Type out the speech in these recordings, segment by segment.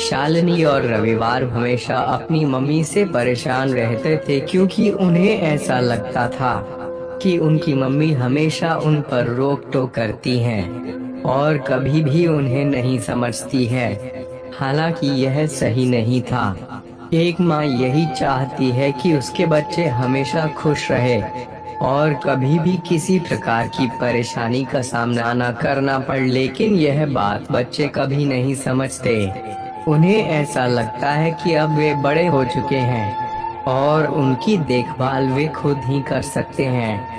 शालिनी और रविवार हमेशा अपनी मम्मी से परेशान रहते थे क्योंकि उन्हें ऐसा लगता था कि उनकी मम्मी हमेशा उन पर रोक टोक करती हैं और कभी भी उन्हें नहीं समझती है। हालांकि यह सही नहीं था। एक माँ यही चाहती है कि उसके बच्चे हमेशा खुश रहे और कभी भी किसी प्रकार की परेशानी का सामना न करना पड़े, लेकिन यह बात बच्चे कभी नहीं समझते। उन्हें ऐसा लगता है कि अब वे बड़े हो चुके हैं और उनकी देखभाल वे खुद ही कर सकते हैं।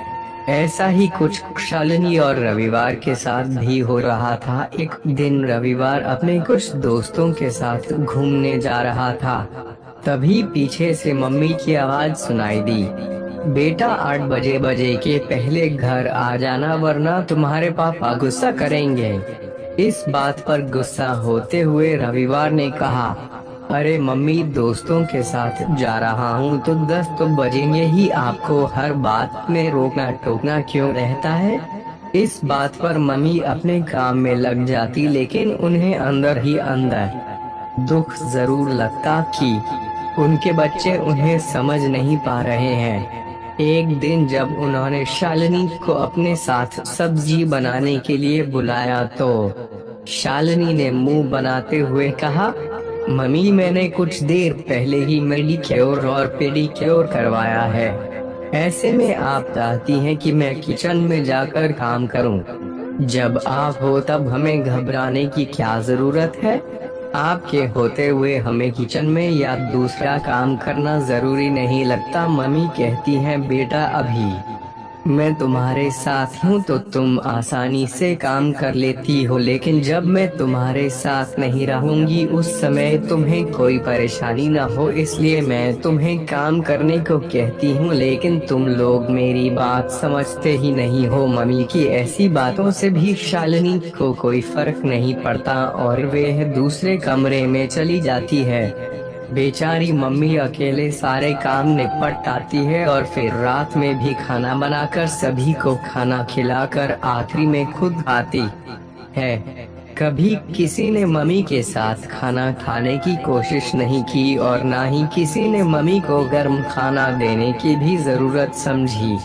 ऐसा ही कुछ शालिनी और रविवार के साथ भी हो रहा था। एक दिन रविवार अपने कुछ दोस्तों के साथ घूमने जा रहा था, तभी पीछे से मम्मी की आवाज सुनाई दी, बेटा 8 बजे के पहले घर आ जाना वरना तुम्हारे पापा गुस्सा करेंगे। इस बात पर गुस्सा होते हुए रविवार ने कहा, अरे मम्मी, दोस्तों के साथ जा रहा हूँ तो 10 तो बजेंगे ही, आपको हर बात में रोकना टोकना क्यों रहता है। इस बात पर मम्मी अपने काम में लग जाती, लेकिन उन्हें अंदर ही अंदर दुख जरूर लगता कि उनके बच्चे उन्हें समझ नहीं पा रहे हैं। एक दिन जब उन्होंने शालिनी को अपने साथ सब्जी बनाने के लिए बुलाया तो शालिनी ने मुंह बनाते हुए कहा, मम्मी, मैंने कुछ देर पहले ही मैनीक्योर और पेडिक्योर करवाया है। ऐसे में आप चाहती हैं कि मैं किचन में जाकर काम करूं। जब आप हो तब हमें घबराने की क्या जरूरत है। आपके होते हुए हमें किचन में या दूसरा काम करना जरूरी नहीं लगता। मम्मी कहती हैं, बेटा अभी मैं तुम्हारे साथ हूँ तो तुम आसानी से काम कर लेती हो, लेकिन जब मैं तुम्हारे साथ नहीं रहूंगी उस समय तुम्हें कोई परेशानी ना हो, इसलिए मैं तुम्हें काम करने को कहती हूँ, लेकिन तुम लोग मेरी बात समझते ही नहीं हो। मम्मी की ऐसी बातों से भी शालिनी को कोई फर्क नहीं पड़ता और वह दूसरे कमरे में चली जाती है। बेचारी मम्मी अकेले सारे काम निपट आती है और फिर रात में भी खाना बनाकर सभी को खाना खिलाकर आखिरी में खुद खाती है। कभी किसी ने मम्मी के साथ खाना खाने की कोशिश नहीं की और ना ही किसी ने मम्मी को गर्म खाना देने की भी जरूरत समझी।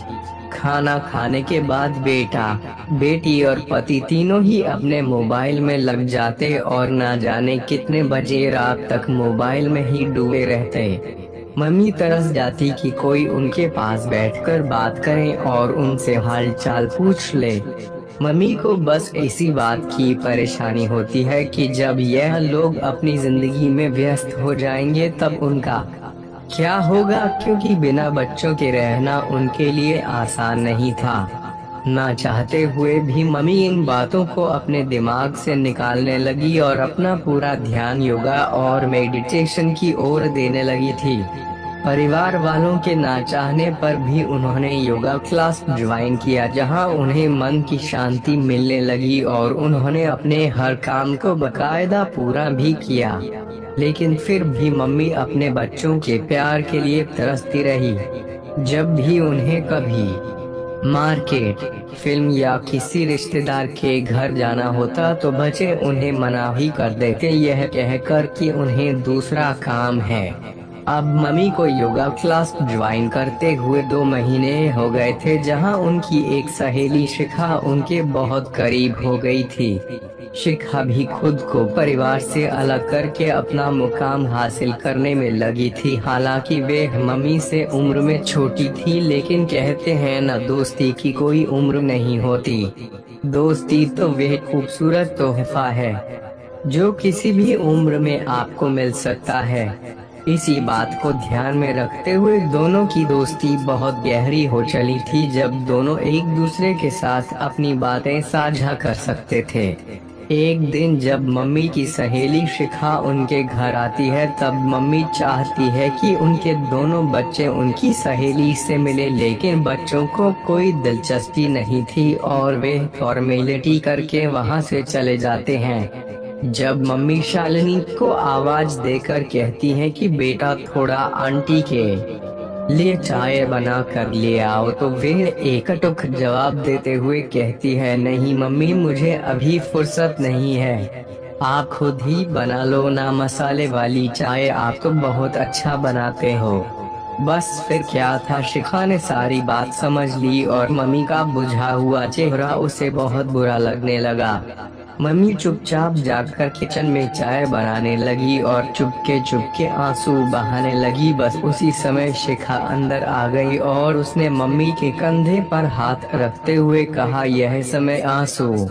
खाना खाने के बाद बेटा, बेटी और पति तीनों ही अपने मोबाइल में लग जाते और ना जाने कितने बजे रात तक मोबाइल में ही डूबे रहते। मम्मी तरस जाती कि कोई उनके पास बैठकर बात करे और उनसे हाल चाल पूछ ले। मम्मी को बस इसी बात की परेशानी होती है कि जब यह लोग अपनी जिंदगी में व्यस्त हो जाएंगे तब उनका क्या होगा, क्योंकि बिना बच्चों के रहना उनके लिए आसान नहीं था। ना चाहते हुए भी मम्मी इन बातों को अपने दिमाग से निकालने लगी और अपना पूरा ध्यान योगा और मेडिटेशन की ओर देने लगी थी। परिवार वालों के ना चाहने पर भी उन्होंने योगा क्लास ज्वाइन किया, जहां उन्हें मन की शांति मिलने लगी और उन्होंने अपने हर काम को बकायदा पूरा भी किया। लेकिन फिर भी मम्मी अपने बच्चों के प्यार के लिए तरसती रही। जब भी उन्हें कभी मार्केट, फिल्म या किसी रिश्तेदार के घर जाना होता तो बच्चे उन्हें मना ही कर देते, यह कहकर कि उन्हें दूसरा काम है। अब मम्मी को योगा क्लास ज्वाइन करते हुए 2 महीने हो गए थे, जहां उनकी एक सहेली शिखा उनके बहुत करीब हो गई थी। शिखा भी खुद को परिवार से अलग करके अपना मुकाम हासिल करने में लगी थी। हालांकि वे मम्मी से उम्र में छोटी थी, लेकिन कहते हैं न, दोस्ती की कोई उम्र नहीं होती। दोस्ती तो वह खूबसूरत तोहफा है जो किसी भी उम्र में आपको मिल सकता है। इसी बात को ध्यान में रखते हुए दोनों की दोस्ती बहुत गहरी हो चली थी, जब दोनों एक दूसरे के साथ अपनी बातें साझा कर सकते थे। एक दिन जब मम्मी की सहेली शिखा उनके घर आती है तब मम्मी चाहती है कि उनके दोनों बच्चे उनकी सहेली से मिले, लेकिन बच्चों को कोई दिलचस्पी नहीं थी और वे फॉर्मेलिटी करके वहां से चले जाते हैं। जब मम्मी शालिनी को आवाज देकर कहती हैं कि बेटा थोड़ा आंटी के लिए चाय बना कर ले आओ, तो वे एकटुक जवाब देते हुए कहती है, नहीं मम्मी, मुझे अभी फुर्सत नहीं है। आप खुद ही बना लो ना मसाले वाली चाय, आप तो बहुत अच्छा बनाते हो। बस फिर क्या था, शिखा ने सारी बात समझ ली और मम्मी का बुझा हुआ चेहरा उसे बहुत बुरा लगने लगा। मम्मी चुपचाप जाकर किचन में चाय बनाने लगी और चुपके चुपके आंसू बहाने लगी। बस उसी समय शिखा अंदर आ गई और उसने मम्मी के कंधे पर हाथ रखते हुए कहा, यह समय आंसू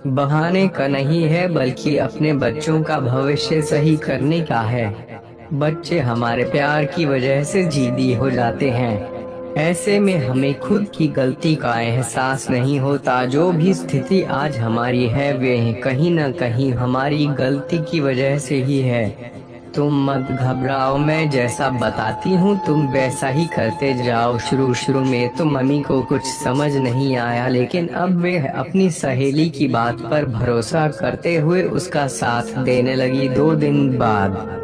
बहाने का नहीं है, बल्कि अपने बच्चों का भविष्य सही करने का है। बच्चे हमारे प्यार की वजह से जिद्दी हो जाते हैं। ऐसे में हमें खुद की गलती का एहसास नहीं होता। जो भी स्थिति आज हमारी है वे कहीं न कहीं हमारी गलती की वजह से ही है। तुम मत घबराओ, मैं जैसा बताती हूँ तुम वैसा ही करते जाओ। शुरू शुरू में तो मम्मी को कुछ समझ नहीं आया, लेकिन अब वे अपनी सहेली की बात पर भरोसा करते हुए उसका साथ देने लगी। 2 दिन बाद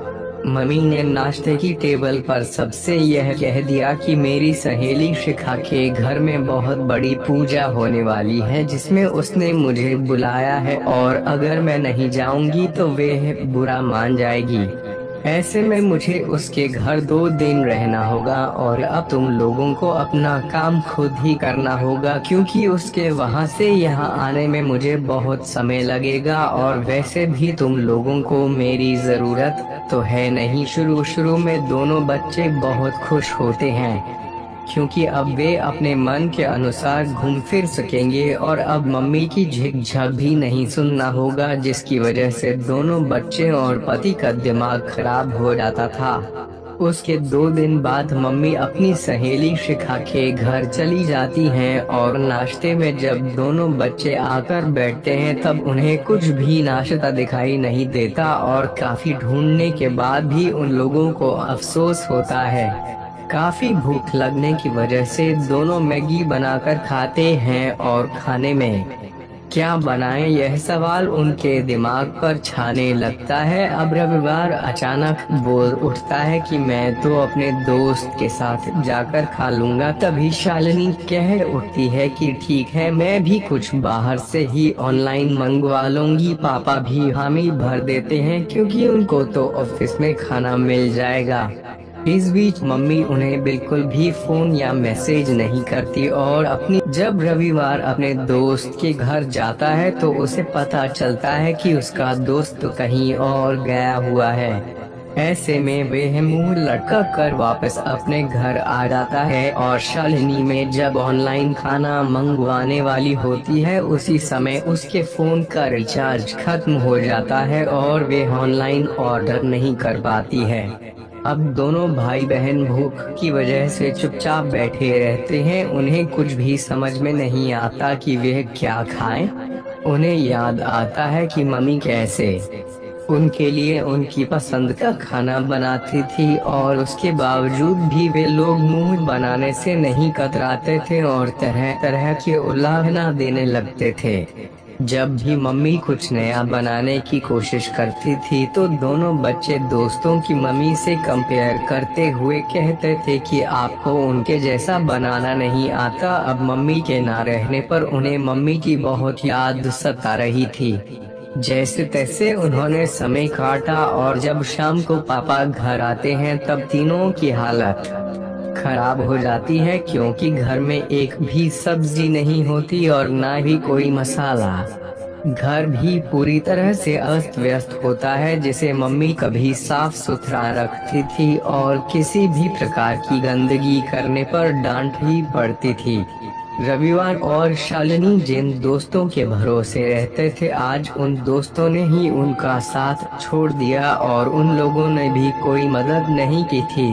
मम्मी ने नाश्ते की टेबल पर सबसे यह कह दिया कि मेरी सहेली शिखा के घर में बहुत बड़ी पूजा होने वाली है, जिसमें उसने मुझे बुलाया है और अगर मैं नहीं जाऊंगी तो वे बुरा मान जाएगी। ऐसे में मुझे उसके घर 2 दिन रहना होगा और अब तुम लोगों को अपना काम खुद ही करना होगा, क्योंकि उसके वहां से यहाँ आने में मुझे बहुत समय लगेगा और वैसे भी तुम लोगों को मेरी जरूरत तो है नहीं। शुरू शुरू में दोनों बच्चे बहुत खुश होते हैं, क्योंकि अब वे अपने मन के अनुसार घूम फिर सकेंगे और अब मम्मी की झिकझक भी नहीं सुनना होगा, जिसकी वजह से दोनों बच्चे और पति का दिमाग खराब हो जाता था। उसके 2 दिन बाद मम्मी अपनी सहेली शिखा के घर चली जाती हैं और नाश्ते में जब दोनों बच्चे आकर बैठते हैं तब उन्हें कुछ भी नाश्ता दिखाई नहीं देता और काफी ढूंढने के बाद भी उन लोगों को अफसोस होता है। काफी भूख लगने की वजह से दोनों मैगी बनाकर खाते हैं और खाने में क्या बनाएं यह सवाल उनके दिमाग पर छाने लगता है। अब रविवार अचानक बोल उठता है कि मैं तो अपने दोस्त के साथ जाकर खा लूंगा। तभी शालिनी कह उठती है कि ठीक है, मैं भी कुछ बाहर से ही ऑनलाइन मंगवा लूंगी। पापा भी हामी भर देते हैं क्योंकि उनको तो ऑफिस में खाना मिल जाएगा। इस बीच मम्मी उन्हें बिल्कुल भी फोन या मैसेज नहीं करती और जब रविवार अपने दोस्त के घर जाता है तो उसे पता चलता है कि उसका दोस्त तो कहीं और गया हुआ है। ऐसे में वह मुंह लटका कर वापस अपने घर आ जाता है और शालिनी में जब ऑनलाइन खाना मंगवाने वाली होती है उसी समय उसके फोन का रिचार्ज खत्म हो जाता है और वे ऑनलाइन ऑर्डर नहीं कर पाती है। अब दोनों भाई बहन भूख की वजह से चुपचाप बैठे रहते हैं। उन्हें कुछ भी समझ में नहीं आता कि वे क्या खाएं। उन्हें याद आता है कि मम्मी कैसे उनके लिए उनकी पसंद का खाना बनाती थी और उसके बावजूद भी वे लोग मुंह बनाने से नहीं कतराते थे और तरह तरह के उलाहना देने लगते थे। जब भी मम्मी कुछ नया बनाने की कोशिश करती थी तो दोनों बच्चे दोस्तों की मम्मी से कंपेयर करते हुए कहते थे कि आपको उनके जैसा बनाना नहीं आता। अब मम्मी के ना रहने पर उन्हें मम्मी की बहुत याद सता रही थी। जैसे तैसे उन्होंने समय काटा और जब शाम को पापा घर आते हैं तब तीनों की हालत खराब हो जाती है, क्योंकि घर में एक भी सब्जी नहीं होती और ना ही कोई मसाला। घर भी पूरी तरह से अस्त व्यस्त होता है, जिसे मम्मी कभी साफ सुथरा रखती थी और किसी भी प्रकार की गंदगी करने पर डांट ही पड़ती थी। रविवार और शालिनी जिन दोस्तों के भरोसे रहते थे आज उन दोस्तों ने ही उनका साथ छोड़ दिया और उन लोगों ने भी कोई मदद नहीं की थी।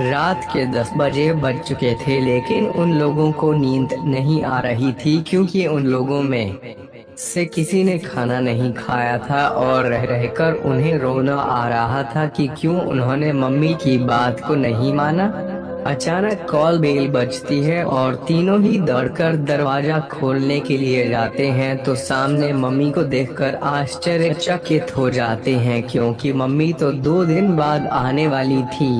रात के 10 बजे बज चुके थे, लेकिन उन लोगों को नींद नहीं आ रही थी क्योंकि उन लोगों में से किसी ने खाना नहीं खाया था और रह रहकर उन्हें रोना आ रहा था कि क्यों उन्होंने मम्मी की बात को नहीं माना। अचानक कॉल बेल बजती है और तीनों ही दौड़कर दरवाजा खोलने के लिए जाते हैं तो सामने मम्मी को देखकर आश्चर्यचकित हो जाते हैं, क्योंकि मम्मी तो 2 दिन बाद आने वाली थी।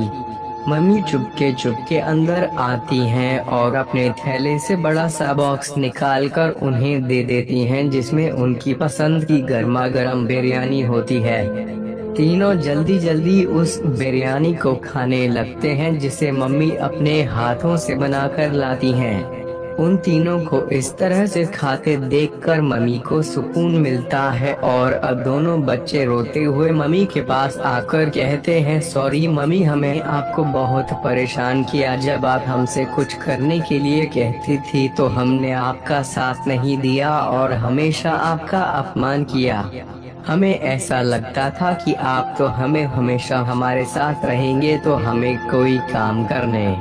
मम्मी चुपके चुपके अंदर आती हैं और अपने थैले से बड़ा सा बॉक्स निकालकर उन्हें दे देती हैं, जिसमें उनकी पसंद की गर्मा गर्म बिरयानी होती है। तीनों जल्दी जल्दी उस बिरयानी को खाने लगते हैं, जिसे मम्मी अपने हाथों से बनाकर लाती हैं। उन तीनों को इस तरह से खाते देखकर मम्मी को सुकून मिलता है और अब दोनों बच्चे रोते हुए मम्मी के पास आकर कहते हैं, सॉरी मम्मी, हमें आपको बहुत परेशान किया। जब आप हमसे कुछ करने के लिए कहती थी तो हमने आपका साथ नहीं दिया और हमेशा आपका अपमान किया। हमें ऐसा लगता था कि आप तो हमें हमेशा हमारे साथ रहेंगे, तो हमें कोई काम करने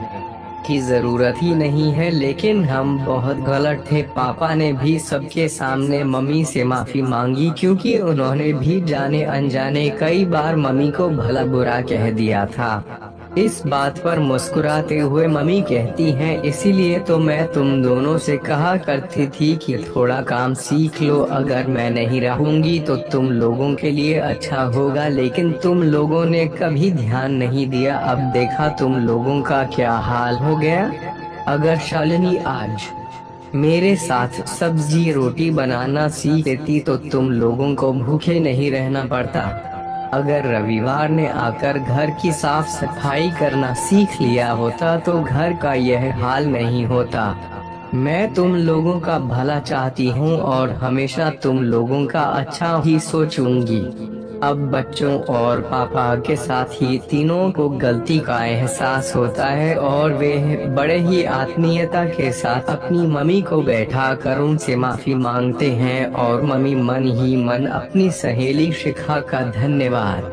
की जरूरत ही नहीं है, लेकिन हम बहुत गलत थे। पापा ने भी सबके सामने मम्मी से माफी मांगी, क्योंकि उन्होंने भी जाने अनजाने कई बार मम्मी को भला बुरा कह दिया था। इस बात पर मुस्कुराते हुए मम्मी कहती हैं, इसीलिए तो मैं तुम दोनों से कहा करती थी कि थोड़ा काम सीख लो। अगर मैं नहीं रहूंगी तो तुम लोगों के लिए अच्छा होगा, लेकिन तुम लोगों ने कभी ध्यान नहीं दिया। अब देखा तुम लोगों का क्या हाल हो गया। अगर शालिनी आज मेरे साथ सब्जी रोटी बनाना सीख लेती तो तुम लोगों को भूखे नहीं रहना पड़ता। अगर रविवार ने आकर घर की साफ सफाई करना सीख लिया होता तो घर का यह हाल नहीं होता। मैं तुम लोगों का भला चाहती हूँ और हमेशा तुम लोगों का अच्छा ही सोचूंगी। अब बच्चों और पापा के साथ ही तीनों को गलती का एहसास होता है और वे बड़े ही आत्मीयता के साथ अपनी मम्मी को बैठा कर उनसे माफी मांगते हैं और मम्मी मन ही मन अपनी सहेली शिखा का धन्यवाद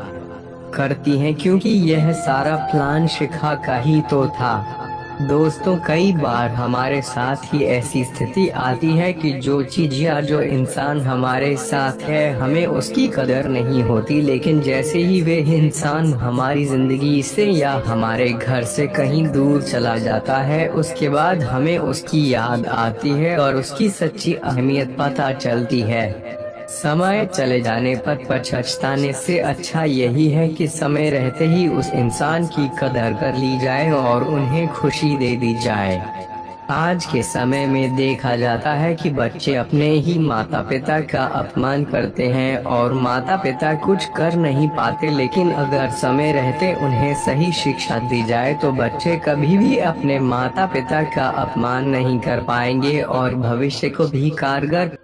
करती हैं, क्योंकि यह सारा प्लान शिखा का ही तो था। दोस्तों, कई बार हमारे साथ ही ऐसी स्थिति आती है कि जो चीज या जो इंसान हमारे साथ है हमें उसकी कदर नहीं होती, लेकिन जैसे ही वे इंसान हमारी जिंदगी से या हमारे घर से कहीं दूर चला जाता है, उसके बाद हमें उसकी याद आती है और उसकी सच्ची अहमियत पता चलती है। समय चले जाने पर पछताने से अच्छा यही है कि समय रहते ही उस इंसान की कदर कर ली जाए और उन्हें खुशी दे दी जाए। आज के समय में देखा जाता है कि बच्चे अपने ही माता पिता का अपमान करते हैं और माता पिता कुछ कर नहीं पाते, लेकिन अगर समय रहते उन्हें सही शिक्षा दी जाए तो बच्चे कभी भी अपने माता पिता का अपमान नहीं कर पाएंगे और भविष्य को भी कारगर